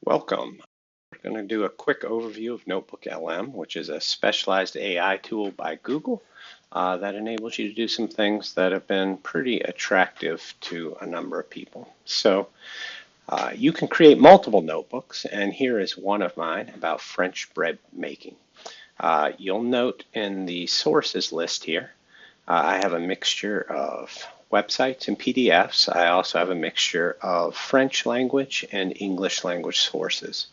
Welcome. We're going to do a quick overview of NotebookLM, which is a specialized AI tool by Google that enables you to do some things that have been pretty attractive to a number of people. So you can create multiple notebooks, and here is one of mine about French bread making. You'll note in the sources list here, I have a mixture of websites and PDFs. I also have a mixture of French language and English language sources.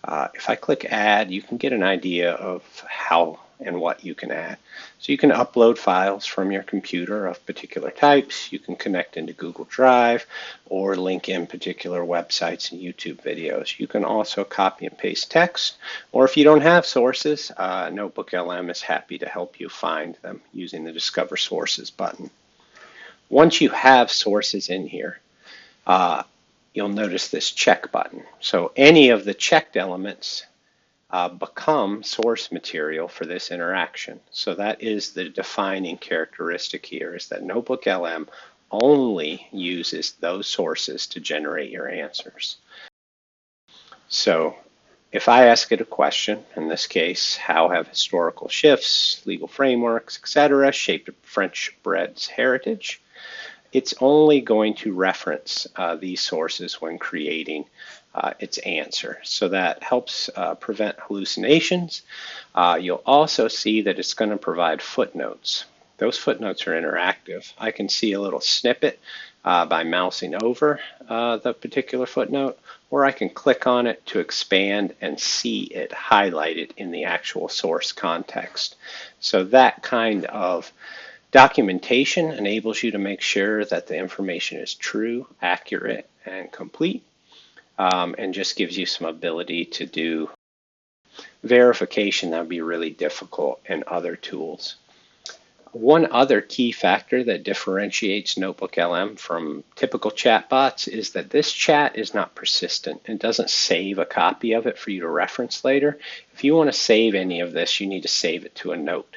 If I click add, you can get an idea of how and what you can add. So you can upload files from your computer of particular types. You can connect into Google Drive or link in particular websites and YouTube videos. You can also copy and paste text, or if you don't have sources, NotebookLM is happy to help you find them using the Discover Sources button. Once you have sources in here, you'll notice this check button. So any of the checked elements become source material for this interaction. So that is the defining characteristic here, is that NotebookLM only uses those sources to generate your answers. So if I ask it a question, in this case, how have historical shifts, legal frameworks, etc., shaped French bread's heritage? It's only going to reference these sources when creating its answer. So that helps prevent hallucinations. You'll also see that it's going to provide footnotes. Those footnotes are interactive. I can see a little snippet by mousing over the particular footnote, or I can click on it to expand and see it highlighted in the actual source context. So that kind of documentation enables you to make sure that the information is true, accurate, and complete, and just gives you some ability to do verification that would be really difficult in other tools. One other key factor that differentiates NotebookLM from typical chatbots is that this chat is not persistent. It doesn't save a copy of it for you to reference later. If you want to save any of this, you need to save it to a note.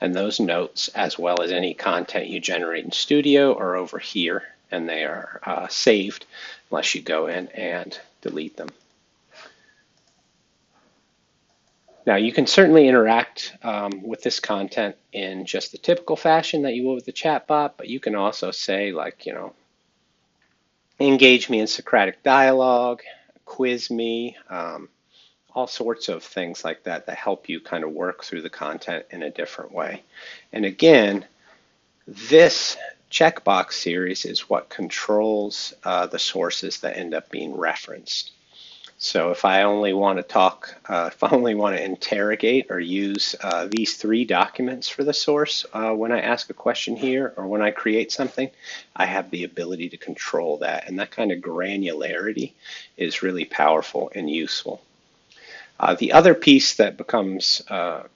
And those notes, as well as any content you generate in Studio, are over here, and they are saved unless you go in and delete them. Now, you can certainly interact with this content in just the typical fashion that you will with the chatbot, but you can also say, like, engage me in Socratic dialogue, quiz me, all sorts of things like that that help you kind of work through the content in a different way. And again, this checkbox series is what controls the sources that end up being referenced. So if I only want to talk, if I only want to interrogate or use these three documents for the source when I ask a question here or when I create something, I have the ability to control that. And that kind of granularity is really powerful and useful. The other piece that becomes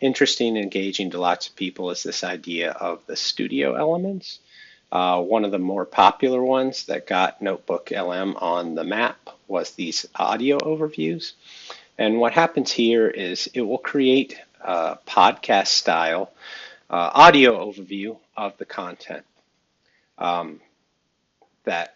interesting and engaging to lots of people is this idea of the studio elements. One of the more popular ones that got NotebookLM on the map was these audio overviews. And what happens here is it will create a podcast style audio overview of the content that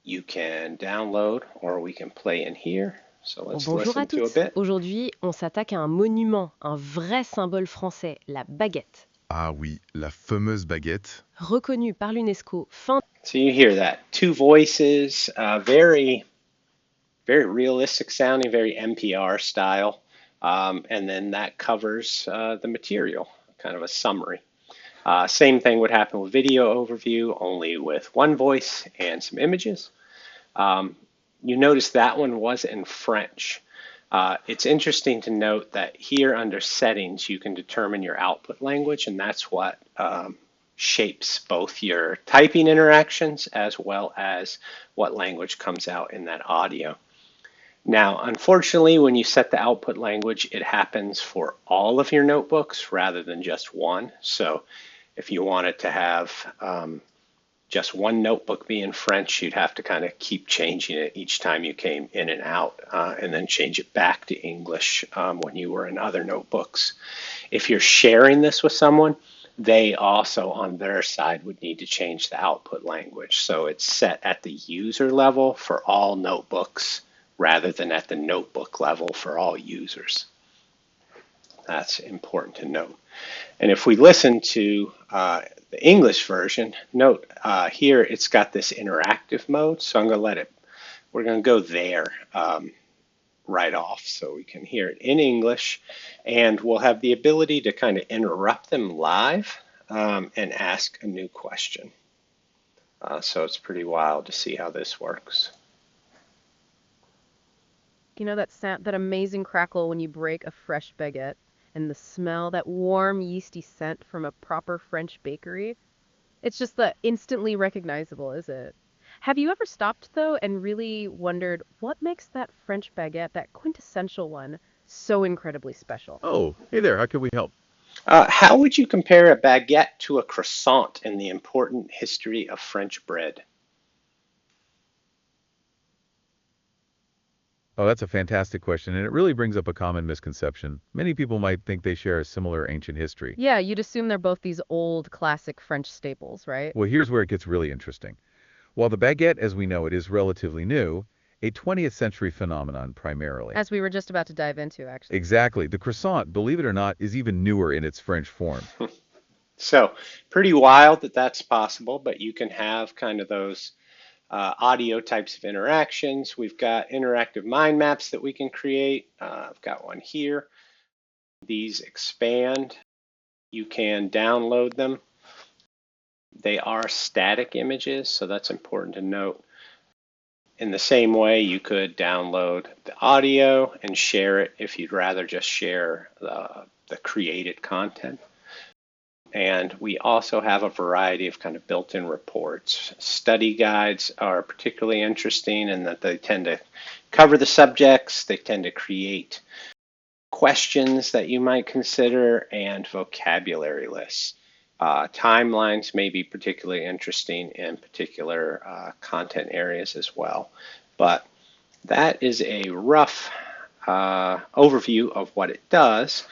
you can download or we can play in here. So let's Bonjour à listen to a toutes. bit. Aujourd'hui, on s'attaque à un monument, un vrai symbole français, la baguette. Ah oui, la fameuse baguette. Reconnue par l'UNESCO fin. So you hear that. Two voices, very realistic sounding, very NPR style. And then that covers the material, kind of a summary. Same thing would happen with video overview, only with one voice and some images. You notice that one was in French. It's interesting to note that here under settings, you can determine your output language, and that's what shapes both your typing interactions as well as what language comes out in that audio. Now, unfortunately, when you set the output language, it happens for all of your notebooks rather than just one. So if you wanted to have just one notebook be in French, you'd have to kind of keep changing it each time you came in and out, and then change it back to English when you were in other notebooks. If you're sharing this with someone, they also on their side would need to change the output language. So it's set at the user level for all notebooks rather than at the notebook level for all users. That's important to note. And if we listen to the English version, note here it's got this interactive mode. So I'm going to we're going to go there right off so we can hear it in English. And we'll have the ability to kind of interrupt them live and ask a new question. So it's pretty wild to see how this works. You know that sound, that amazing crackle when you break a fresh baguette and the smell, that warm, yeasty scent from a proper French bakery? It's just instantly recognizable, is it? Have you ever stopped, though, and really wondered what makes that French baguette, that quintessential one, so incredibly special? Oh, hey there, how can we help? How would you compare a baguette to a croissant in the important history of French bread? Oh, that's a fantastic question, and it really brings up a common misconception. Many people might think they share a similar ancient history. Yeah, you'd assume they're both these old classic French staples, right? Well, here's where it gets really interesting. While the baguette, as we know it, is relatively new, a 20th century phenomenon primarily. As we were just about to dive into, actually. Exactly. The croissant, believe it or not, is even newer in its French form. So pretty wild that that's possible, but you can have kind of those audio types of interactions. We've got interactive mind maps that we can create. I've got one here. These expand. You can download them. They are static images, so that's important to note. In the same way, you could download the audio and share it if you'd rather just share the created content. And we also have a variety of kind of built-in reports. Study guides are particularly interesting in that they tend to cover the subjects, they tend to create questions that you might consider, and vocabulary lists. Timelines may be particularly interesting in particular content areas as well. But that is a rough overview of what it does.